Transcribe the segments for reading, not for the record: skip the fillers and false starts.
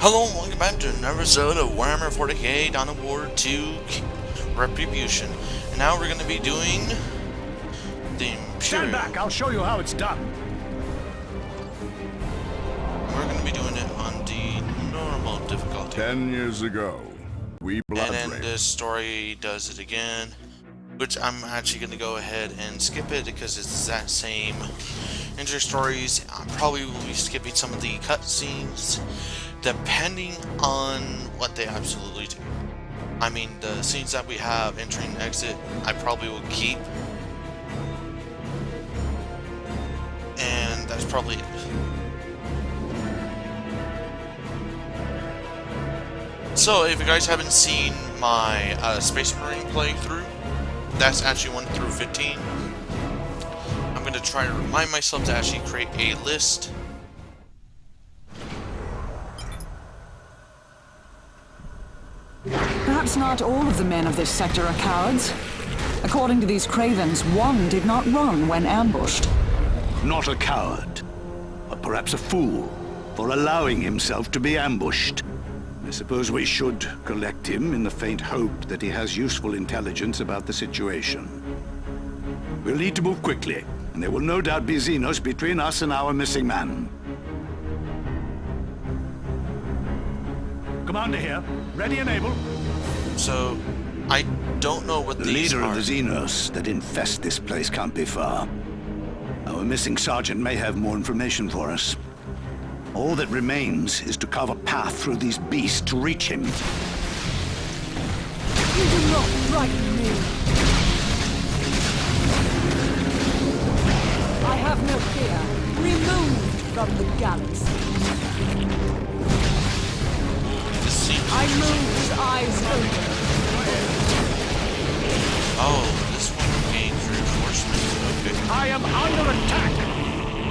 Hello and welcome back to another episode of Warhammer 40k Dawn of War 2 Retribution. And now we're going to be doing the Imperial. Stand back, I'll show you how it's done. We're going to be doing it on the normal difficulty. 10 years ago, we And then this story does it again, which I'm actually going to go ahead and skip it because it's that same intro stories. I probably will be skipping some of the cutscenes, depending on what they absolutely do. I mean, the scenes that we have, entering and exit, I probably will keep. And that's probably it. So, if you guys haven't seen my Space Marine playthrough, that's actually 1 through 15. I'm going to try to remind myself to actually create a list. Perhaps not all of the men of this sector are cowards. According to these cravens, one did not run when ambushed. Not a coward, but perhaps a fool for allowing himself to be ambushed. I suppose we should collect him in the faint hope that he has useful intelligence about the situation. We'll need to move quickly, and there will no doubt be Xenos between us and our missing man. Commander here, ready and able. So, I don't know what The these leader are. of the Xenos that infest this place can't be far. Our missing sergeant may have more information for us. All that remains is to carve a path through these beasts to reach him. You do not frighten me. I have no fear. Removed from the galaxy. This seems I move interesting. his eyes open. Oh, this one gains reinforcements. Okay. I am under attack!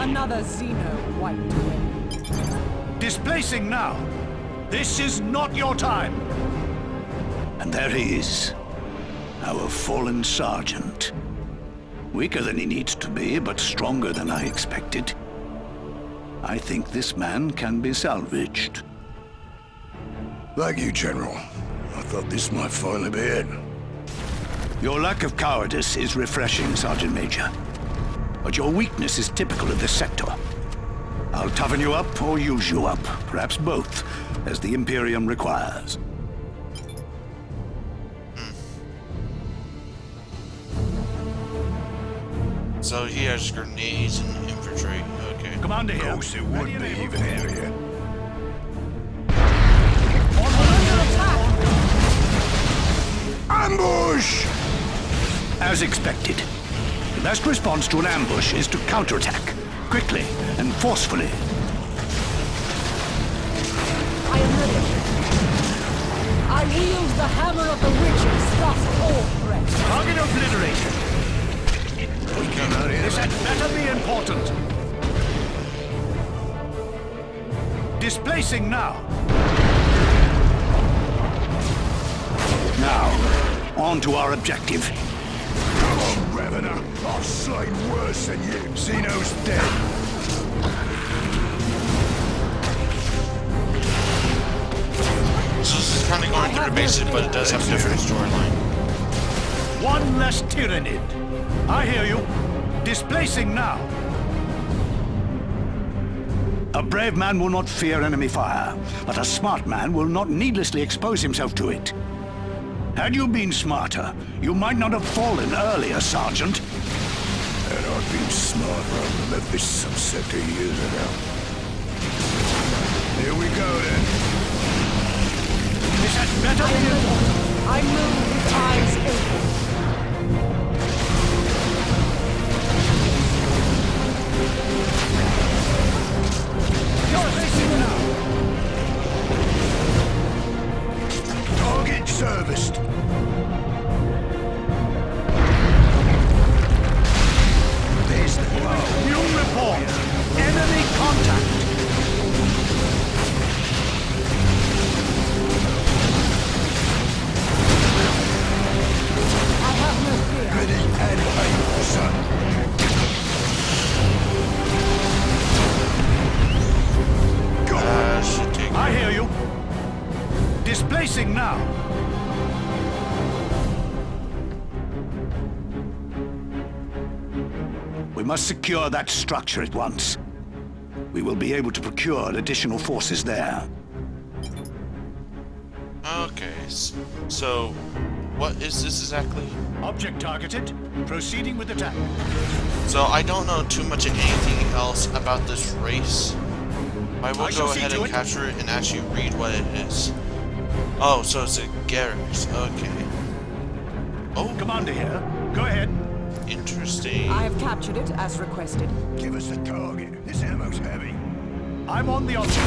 Another Xeno wiped away. Displacing now! This is not your time! And there he is. Our fallen sergeant. Weaker than he needs to be, but stronger than I expected. I think this man can be salvaged. Thank you, General. I thought this might finally be it. Your lack of cowardice is refreshing, Sergeant Major. But your weakness is typical of this sector. I'll toughen you up or use you up, perhaps both, as the Imperium requires. So he has grenades and infantry. Okay. Commander Of here. course it would be even heavier. Ambush! As expected. The best response to an ambush is to counterattack, quickly and forcefully. I am ready. I wield the hammer of the witches, thus all threats. Target obliterated. We came out here. This had better be important. Displacing now. Now, on to our objective. Come on, Revenant. I've slain worse than you. Xeno's dead. So this is kind of going through the basics, but it does have a different storyline. One less Tyrannid. I hear you. Displacing now. A brave man will not fear enemy fire, but a smart man will not needlessly expose himself to it. Had you been smarter, you might not have fallen earlier, Sergeant. Had I been smarter, I would have left this subsector years ago. Here we go, then. This had better be important. I move his eyes open. You're facing now. Target serviced. There's the blow. New report. Enemy contact. I Retracing now. We must secure that structure at once. We will be able to procure additional forces there. Okay, so what is this exactly? Object targeted. Proceeding with attack. So I don't know too much of anything else about this race. I will go ahead and capture it and actually read what it is. Oh, so it's a Garrus. Okay. Oh, Commander here. Go ahead. interesting. I have captured it as requested. Give us a target. This ammo's heavy. I'm on the object.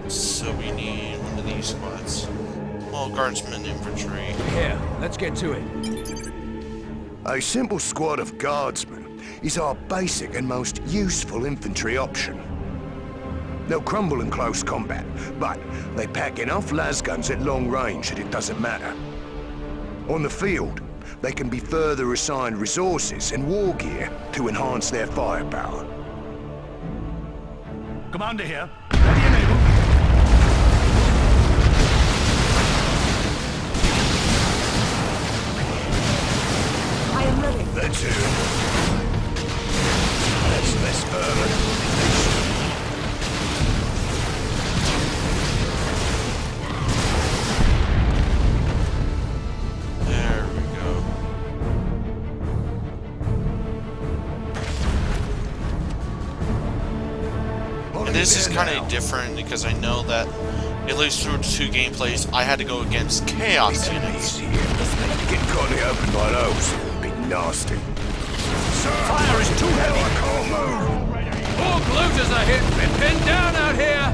So we need one of these squads. Well, guardsmen, infantry. Here, let's get to it. A simple squad of guardsmen is our basic and most useful infantry option. They'll crumble in close combat, but they pack enough lasguns at long range that it doesn't matter. On the field, they can be further assigned resources and war gear to enhance their firepower. Commander here. Ready and able. I am ready. That's it. That's less fervent. There we go. And this is kind of different because I know that at least through 2 gameplays, I had to go against chaos units. Getting caught in the open by those. Big nasty. Fire is too heavy. I can't move. All gloaters are hit. We're pinned down out here.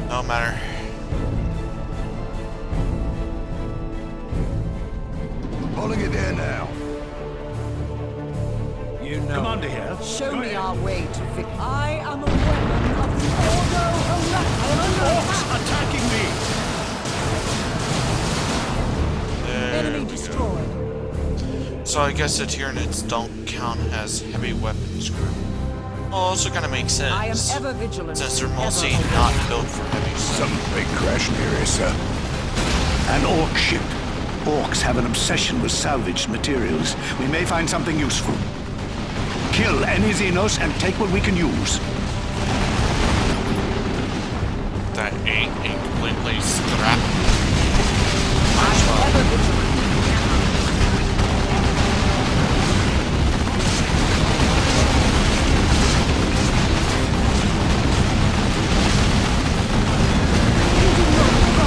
No matter. Pulling it there now. You know. Commander here. Show Go me ahead. our way to victory. I am a weapon of the Ordo Elect. I am under Orcs attack. attacking me. There Enemy we go. destroyed. So I guess the Tyranids don't count as heavy weapons group. Also kind of makes sense. I am ever vigilant. Since they're ever mostly aware. not built for heavy stuff. Some big crash near here, sir. An orc ship. Orcs have an obsession with salvaged materials. We may find something useful. Kill any Xenos and take what we can use. That ain't completely scrap. Might I as am well. ever vigilant.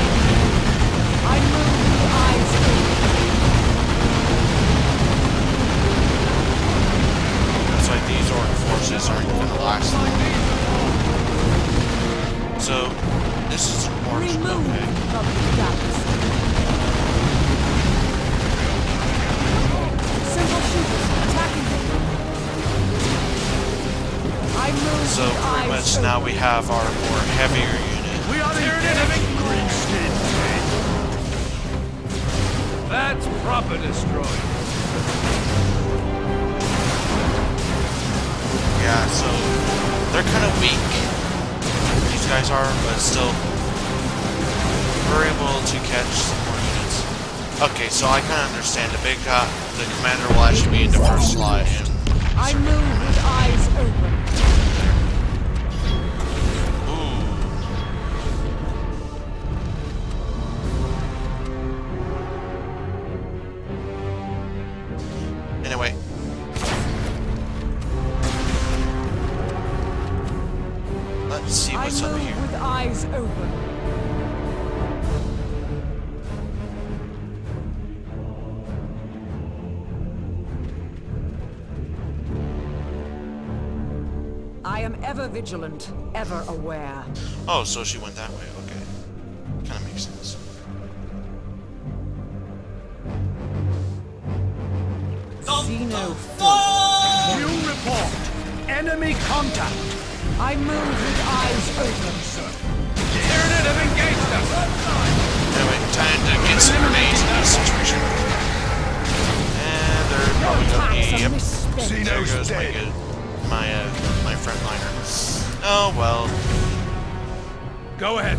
I move with eyes open. It's like these orc forces aren't gonna last long. So, this is orcs. Remove Okay. from the gaps. Simple shooters attacking me. I move So with pretty eyes much open. now we have our more heavier unit. We are the enemy. That's proper destroy. Yeah, so they're kind of weak. These guys are, but still, we're able to catch some more units. Okay, so I kind of understand. The commander will actually be in the first slot. And I move with eyes open. anyway, let's see I what's up move here. with eyes open. I am ever vigilant, ever aware. Oh, so she went that way. Okay, kind of makes sense. Xeno New report. Enemy contact. I move with eyes open. Tyranid have engaged us. Anyway, time to get some grenades in this situation. And they're probably going to be... Yep. Xeno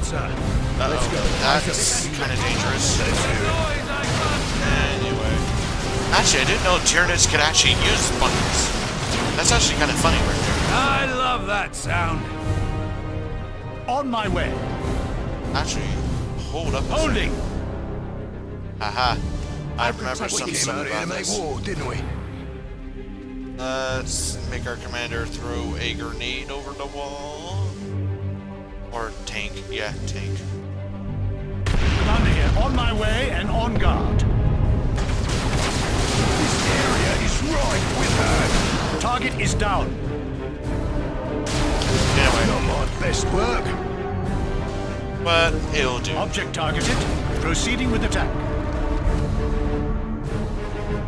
sir. Let's go. That's kind of dangerous. Anyway. Actually, I didn't know Tyranids could actually use buttons. That's actually kind of funny right there. I love that sound. On my way. Actually, hold up. Holding. Haha. I remember We something came out here about to make this. war, didn't we? Let's make our commander throw a grenade over the wall. Or tank. Yeah, tank. Commander here. On my way and on guard. This area is rife with her. Target is down. Anyway, Not my best work. but it'll do. Object targeted. Proceeding with attack.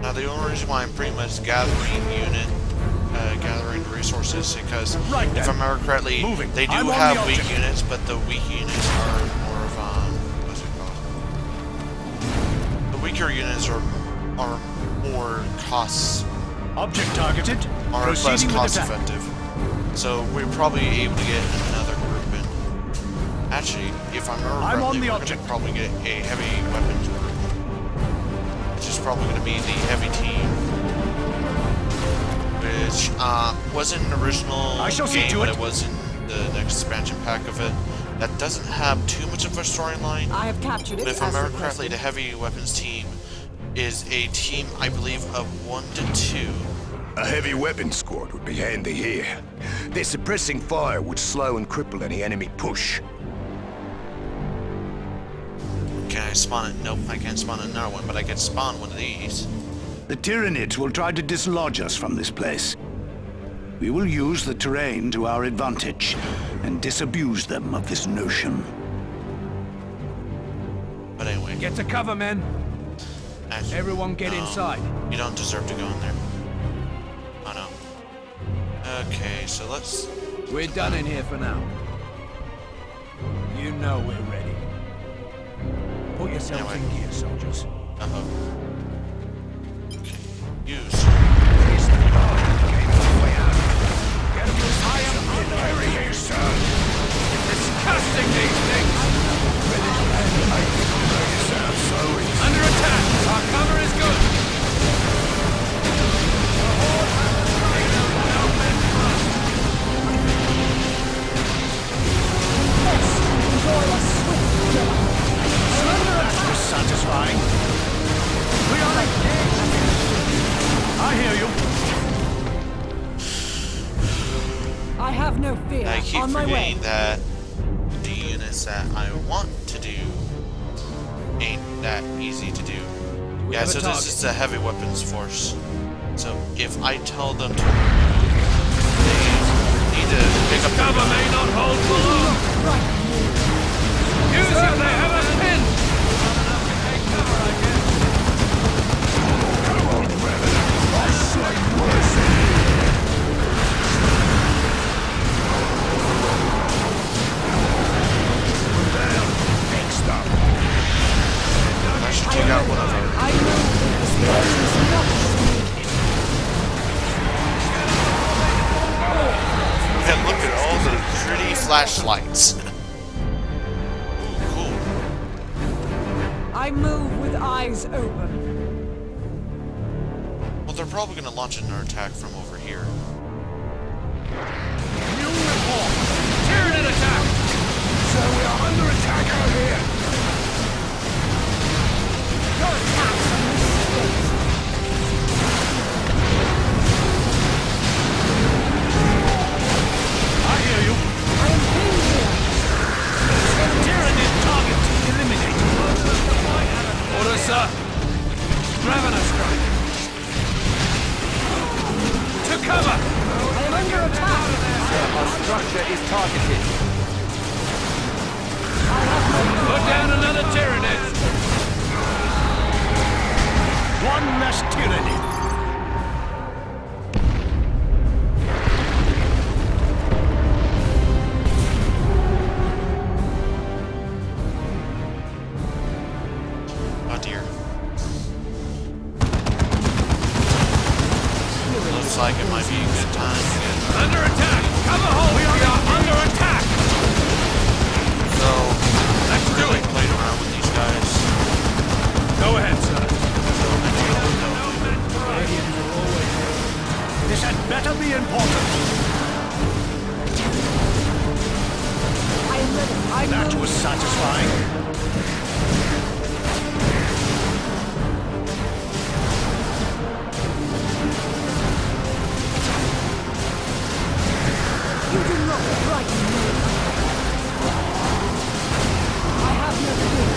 Now the only reason why I'm pretty much gathering resources because Right if then. I remember correctly, Moving. they do I'm on have the weak object. units, but the weak units are more of what's it called? The weaker units are more costs Object targeted. are less Proceeding with cost attack. effective. So we're probably able to get another group in. Actually, if I remember I'm on correctly, the we're object. gonna probably get a heavy weapons group, which is probably going to be the heavy team, which wasn't an original I shall see game, to but it. it was in the next expansion pack of it. That doesn't have too much of a storyline. I have captured it. But if I as remember correctly, requested. the heavy weapons team is a team, I believe, of 1 to 2. A heavy weapons squad would be handy here. Their suppressing fire would slow and cripple any enemy push. Can I spawn it? Nope, I can't spawn another one, but I can spawn one of these. The Tyranids will try to dislodge us from this place. We will use the terrain to our advantage and disabuse them of this notion. But anyway, Get to cover, men. actually, Everyone get no, inside. You don't deserve to go in there. Oh no. Okay, so let's... We're done in here for now. You know we're ready. Put yourselves Anyway. in gear, soldiers. Uh-oh. Okay, use. Here's the guard that came all the way out. Get him as high up in Harry here, sir. Disgusting, these things! So easy. Under attack! Our cover is good! That was satisfying. We are I hear you. I have no fear. I keep On my way. forgetting that the units that I want to do ain't that easy to do. Yeah, have a so target. this is a heavy weapons force. So if I tell them to, they need to pick up Cover may not hold for long! Use it! They have us pinned! Next up. I should take out one of them. I know this place is not And look at all the pretty flashlights. Ooh, cool. I move with eyes open. Well, they're probably going to launch another attack from over here. New report! Tyranid attack! So we are under attack out here. Your attacks on this space. I hear you. I am pinned here. Tyranid target eliminated. Order, sir! Ravenous strike! To cover! I am under attack. Our structure is targeted. Put down another Tyranid! One less Tyranid. Oh dear. Looks like it might be a good time to get... Under attack! Cover hole! We are under attack! So, doing? played around with these guys. Go ahead, sir. This had better be important. That was satisfying. You do not frighten me. I have no fear.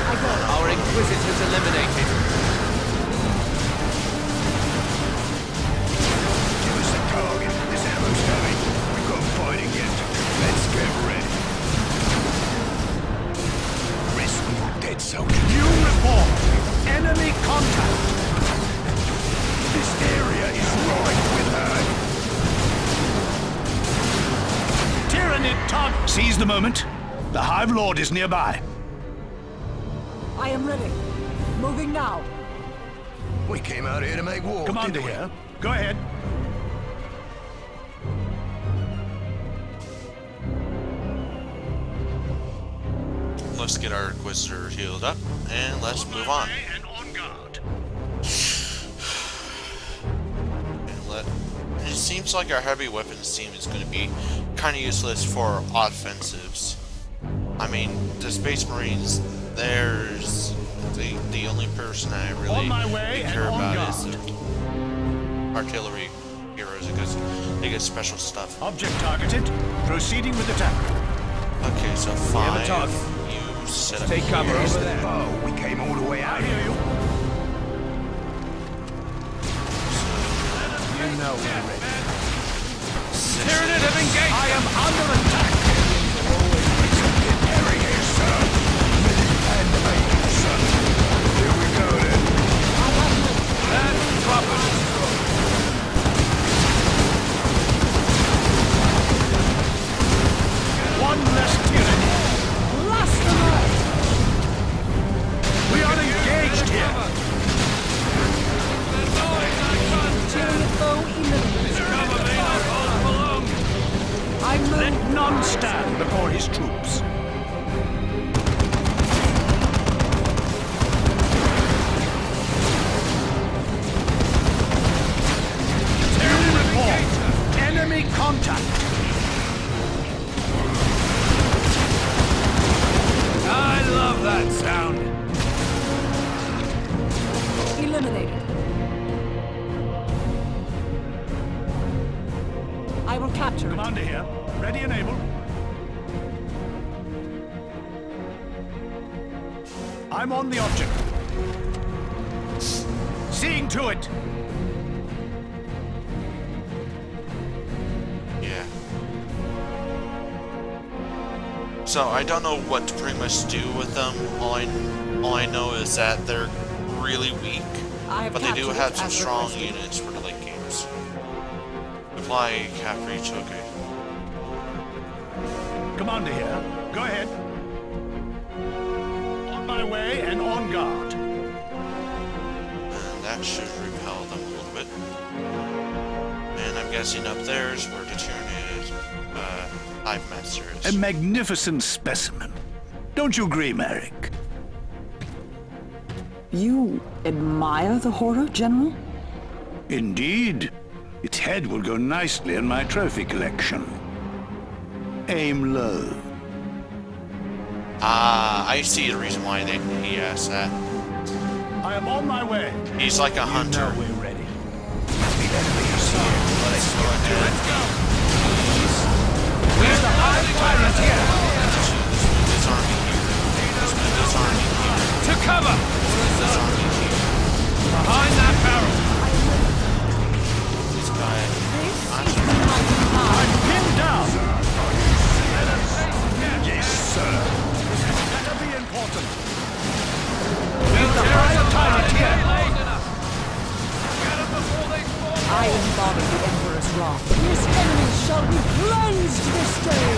I go. Our Inquisitors eliminated. Give us a target. This ammo's heavy. We've got fighting yet. Let's get ready. Risk your dead soldiers. New report. Enemy contact. This area is rife with herd. Tyrannid target. Seize the moment. The Hive Lord is nearby. I am ready. Moving now. We came out here to make war, Commander didn't we? here. Go ahead. Let's get our Inquisitor healed up, and let's move on. And on guard. It seems like our heavy weapons team is going to be kind of useless for offensives. I mean, the Space Marines, there's the only person I really On my way care and on about is guard. the artillery heroes because they get special stuff. Object targeted. Proceeding with attack. Okay, so have a 5, target. you set up Take cover Here's over the there. bow. We came all the way out I here. hear you. You know we're ready. Tyranid have engaged. I am under attack. Harry here, sir. And aim, sir. Here we go then. That's proper. One less tyranny. Blast them all! We are engaged here. Tyranid foe eliminated. I move. Let none stand before his troops. New report. Enemy contact. I love that sound. Eliminated. I will capture it. Commander here. Ready and able. I'm on the object. Seeing to it. Yeah. So I don't know what to pretty much do with them. All I know is that they're really weak, I have but they do captured have it some as strong requested. units for the late games. Apply cap reach, okay. Commander here. Go ahead. On my way and on guard. And that should repel them a little bit. And I'm guessing up there is where the Tyranid Hive Master A is. magnificent specimen. Don't you agree, Merrick? You admire the horror, General? Indeed. Its head will go nicely in my trophy collection. Aim low. Ah, I see the reason why he asked that. I am on my way. He's like a hunter. we're ready. The enemy is here. Let's Go ahead. Let's go. Where's the Hive Tyrant here? This army here. This army here. To cover. This army here. Behind that barrel. This guy. I'm pinned down. Yes, sir. Better be important. The Hive Tyrant here. Get them before they fall. I embody the Emperor's wrath. This enemy shall be cleansed this day!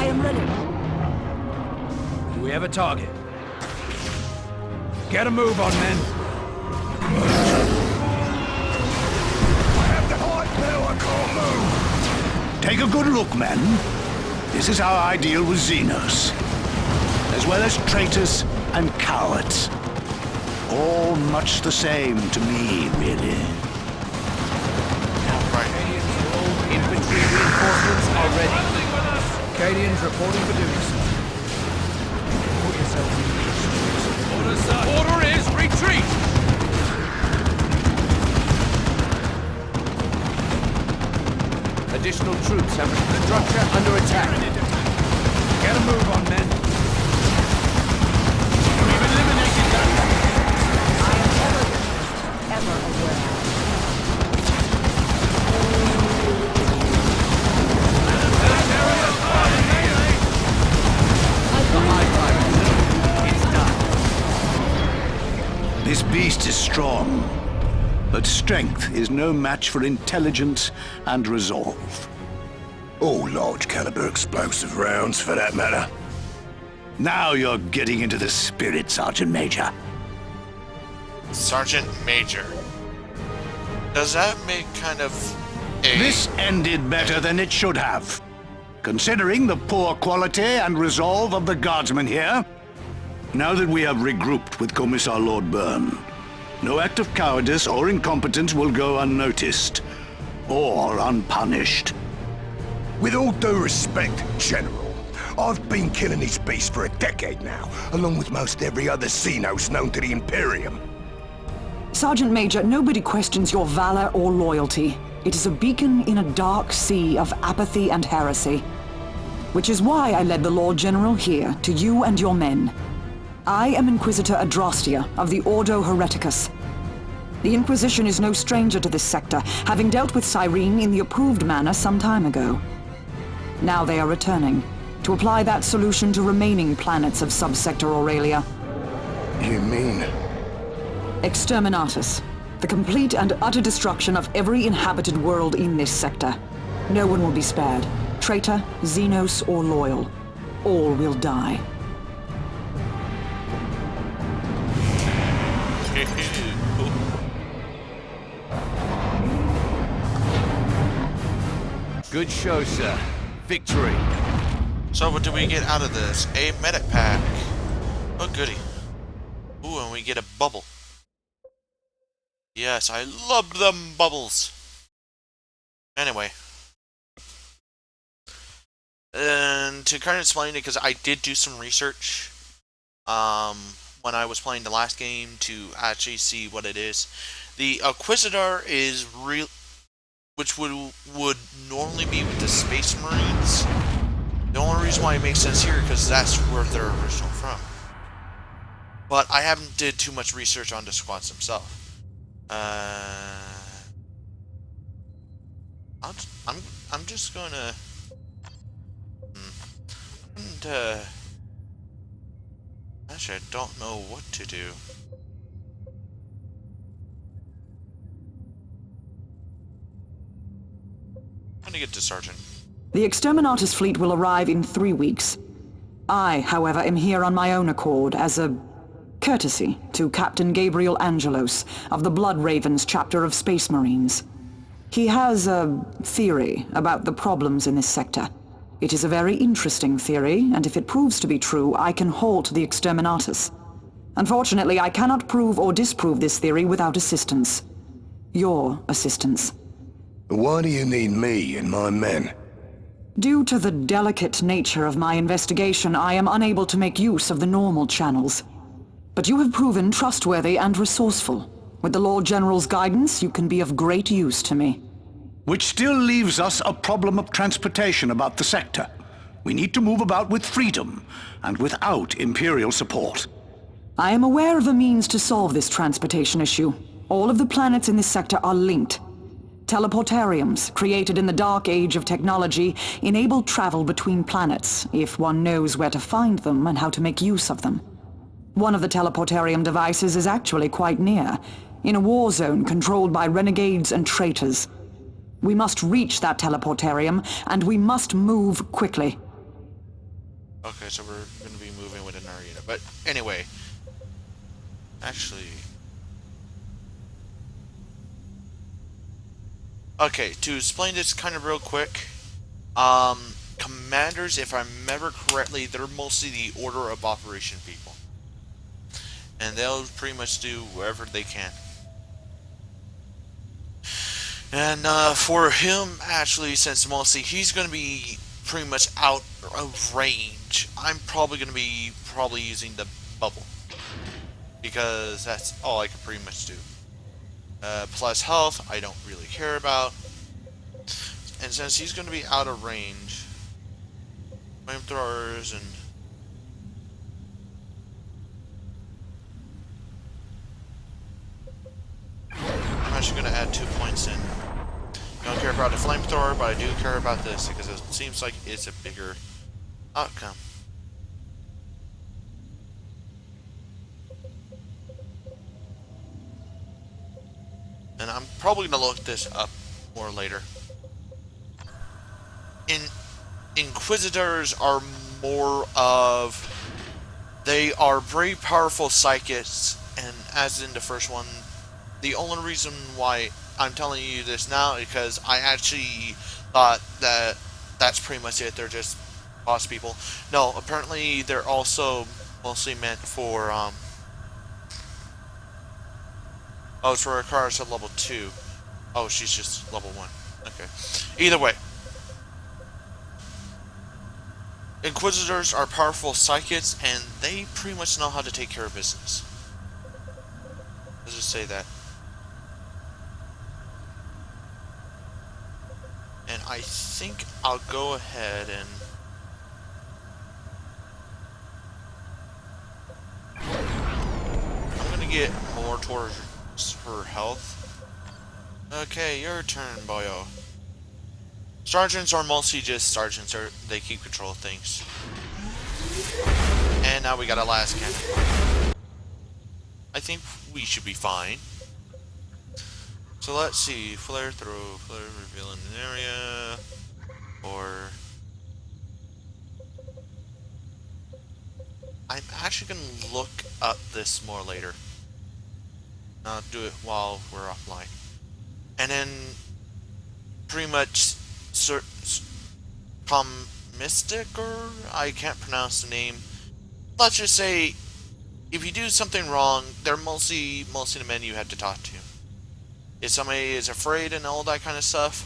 am ready. Do we have a target? Get a move on, men. I have the height now, I can't move. Take a good look, men. This is how I deal with Xenos, as well as traitors and cowards. All much the same to me, really. Right. Infantry reinforcements are ready. Acadians reporting for doing so. Put yourselves in position. Order is retreat! Additional troops have the structure under attack. Get a move on, men. We've eliminated that. Ever aware. This beast is strong, but strength is no match for intelligence and resolve. All large caliber explosive rounds, for that matter. Now you're getting into the spirit, Sergeant Major. Sergeant Major. Does that make kind of a... This ended better than it should have, considering the poor quality and resolve of the guardsmen here. Now that we have regrouped with Commissar Lord Byrne, no act of cowardice or incompetence will go unnoticed, or unpunished. With all due respect, General, I've been killing these beasts for a decade now, along with most every other Xenos known to the Imperium. Sergeant Major, nobody questions your valor or loyalty. It is a beacon in a dark sea of apathy and heresy. Which is why I led the Lord General here, to you and your men. I am Inquisitor Adrastia of the Ordo Hereticus. The Inquisition is no stranger to this sector, having dealt with Cyrene in the approved manner some time ago. Now they are returning, to apply that solution to remaining planets of Subsector Aurelia. You mean? Exterminatus. The complete and utter destruction of every inhabited world in this sector. No one will be spared. Traitor, Xenos, or loyal. All will die. Good show, sir. Victory. So what do we get out of this? A medic pack. Oh goody. Ooh, and we get a bubble. Yes, I love them bubbles. Anyway. And to kind of explain it, because I did do some research when I was playing the last game to actually see what it is. The Inquisitor is real, which would normally be with the Space Marines. The only reason why it makes sense here because that's where they're original from. But I haven't did too much research on the squads themselves. I'm just gonna. Actually, I don't know what to do. I'm gonna get to Sergeant. The Exterminatus fleet will arrive in 3 weeks. I, however, am here on my own accord as a courtesy to Captain Gabriel Angelos of the Blood Ravens chapter of Space Marines. He has a theory about the problems in this sector. It is a very interesting theory, and if it proves to be true, I can halt the Exterminatus. Unfortunately, I cannot prove or disprove this theory without assistance. Your assistance. Why do you need me and my men? Due to the delicate nature of my investigation, I am unable to make use of the normal channels. But you have proven trustworthy and resourceful. With the Lord General's guidance, you can be of great use to me. Which still leaves us a problem of transportation about the sector. We need to move about with freedom, and without Imperial support. I am aware of a means to solve this transportation issue. All of the planets in this sector are linked. Teleportariums, created in the dark age of technology, enable travel between planets, if one knows where to find them and how to make use of them. One of the teleportarium devices is actually quite near, in a war zone controlled by renegades and traitors. We must reach that teleportarium, and we must move quickly. Okay, so we're going to be moving within our unit. But anyway, actually, okay, to explain this kind of real quick, commanders, if I remember correctly, they're mostly the order of operation people, and they'll pretty much do wherever they can. And for him, actually, since mostly he's going to be pretty much out of range, I'm probably going to be using the bubble, because that's all I can pretty much do. Plus health, I don't really care about. And since he's going to be out of range, flamethrowers and I'm actually going to add 2 points in. I don't care about the flamethrower, but I do care about this because it seems like it's a bigger outcome. And I'm probably going to look this up more later. Inquisitors are more of... They are very powerful psychics, and as in the first one, the only reason why I'm telling you this now is because I actually thought that that's pretty much it. They're just boss people. No, apparently they're also mostly meant for, oh, it's for a car at level 2. Oh, she's just level 1. Okay. Either way. Inquisitors are powerful psychics, and they pretty much know how to take care of business. Let's just say that. And I think I'll go ahead and... I'm gonna get more towards her health. Okay, your turn, boyo. Sergeants are mostly just sergeants, or they keep control of things. And now we got a last cannon. I think we should be fine. So let's see, flare throw, flare reveal in an area, or... I'm actually going to look up this more later. I'll do it while we're offline. And then, pretty much, Mystic, or I can't pronounce the name. Let's just say, if you do something wrong, they're mostly the men you have to talk to. If somebody is afraid and all that kind of stuff,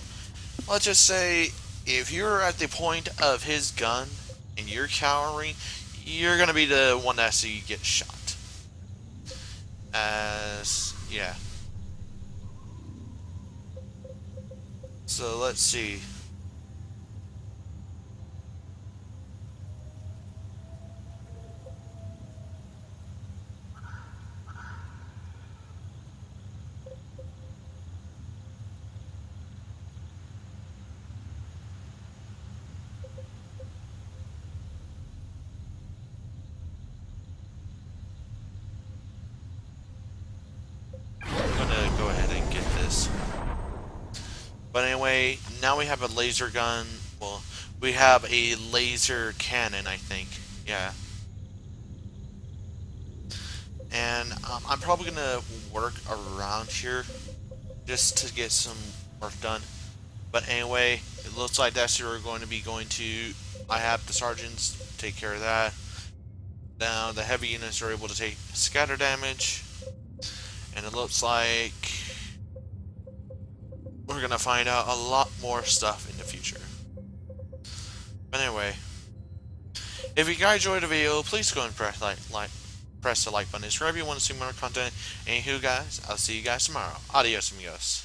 let's just say, if you're at the point of his gun and you're cowering, you're gonna be the one that actually gets shot. Yeah. So let's see. But anyway, now we have a laser gun. Well, we have a laser cannon, I think. Yeah. And I'm probably going to work around here just to get some work done. But anyway, it looks like that's where we're going to be going to. I have the sergeants take care of that. Now the heavy units are able to take scatter damage. And it looks like we're going to find out a lot more stuff in the future. But anyway, if you guys enjoyed the video, please go and press the like button. It's wherever you want to see more content. Anywho guys, I'll see you guys tomorrow. Adios amigos.